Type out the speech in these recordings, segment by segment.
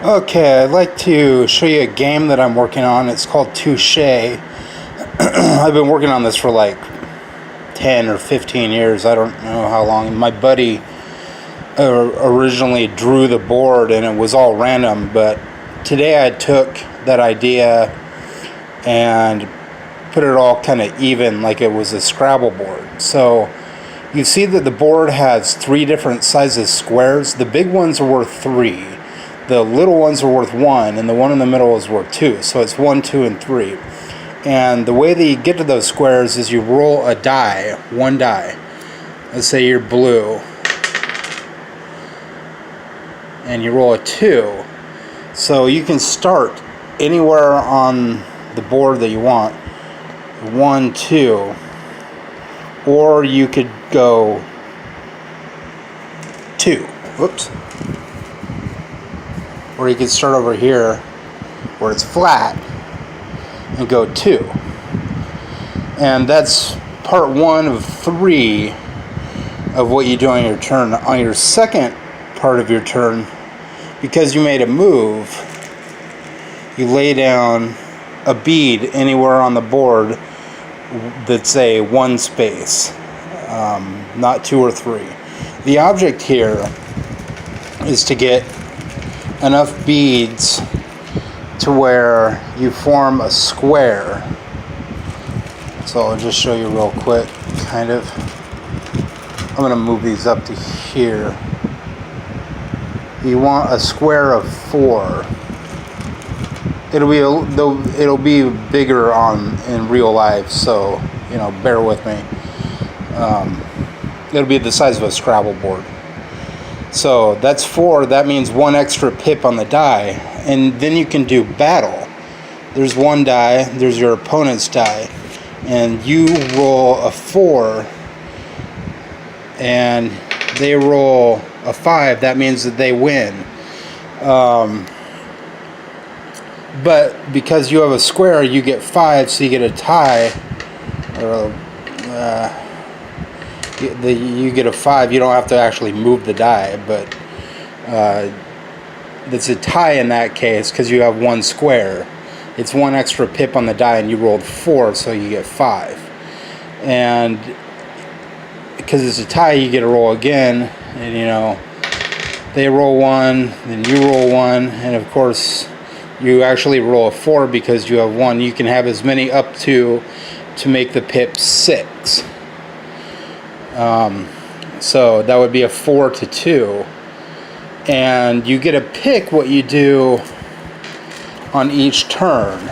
Okay, I'd like to show you a game that I'm working on. It's called Touchè. I've been working on this for like 10 or 15 years. I don't know how long. My buddy originally drew the board and it was all random, but today I took that idea and put it all kind of even, like it was a Scrabble board. So you see that the board has 3 different sizes squares. The big ones are worth 3. The little ones are worth 1, and the one in the middle is worth 2. So it's 1, 2, and 3. And the way that you get to those squares is you roll a die, 1 die. Let's say you're blue. And you roll a 2. So you can start anywhere on the board that you want. 1, 2. Or you could go 2. Whoops. Or you could start over here where it's flat and go 2. And that's part 1 of 3 of what you do on your turn. On your second part of your turn, because you made a move, you lay down a bead anywhere on the board that's a 1 space, not 2 or 3. The object here is to get enough beads to where you form a square. So I'll just show you real quick, kind of. I'm going to move these up to here. You want a square of 4. It'll be bigger in real life, so bear with me. It'll be the size of a Scrabble board. So that's 4. That means 1 extra pip on the die, and then you can do battle. There's 1 die. There's your opponent's die, and you roll a 4, and they roll a 5. That means that they win. But because you have a square, you get 5, so you get a tie. Or you get a 5. You don't have to actually move the die, but it's a tie in that case because you have 1 square. It's 1 extra pip on the die, and you rolled 4, so you get 5. And because it's a tie, you get to roll again, and they roll 1, then you roll 1, and of course you actually roll a 4 because you have 1. You can have as many up to make the pip 6. So that would be a 4 to 2, and you get to pick what you do on each turn.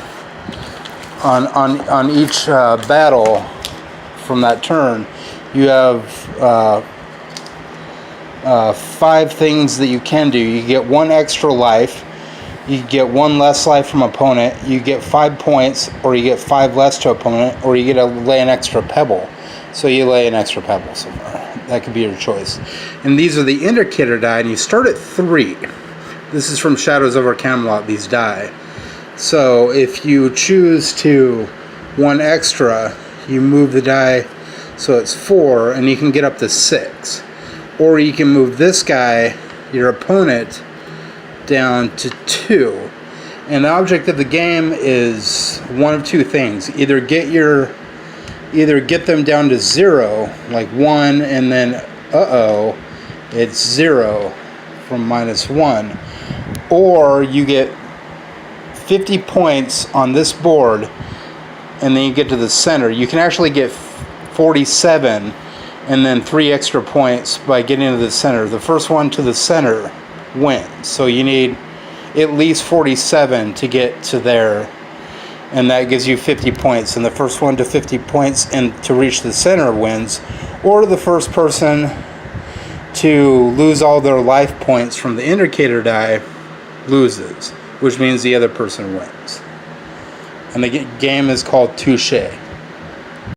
On each battle from that turn, you have 5 things that you can do. You get 1 extra life. You get 1 less life from opponent. You get 5 points, or you get 5 less to opponent, or you get to lay an extra pebble. So you lay an extra pebble somewhere. That could be your choice. And these are the indicator die, and you start at 3. This is from Shadows Over Camelot, these die. So if you choose to 1 extra, you move the die so it's 4, and you can get up to 6. Or you can move this guy, your opponent, down to 2. And the object of the game is one of 2 things. Either get them down to 0, like 1, and then it's 0 from -1. Or you get 50 points on this board, and then you get to the center. You can actually get 47 and then 3 extra points by getting to the center. The first one to the center wins. So you need at least 47 to get to there, and that gives you 50 points. And the first one to 50 points and to reach the center wins. Or the first person to lose all their life points from the indicator die loses, which means the other person wins. And the game is called Touchè.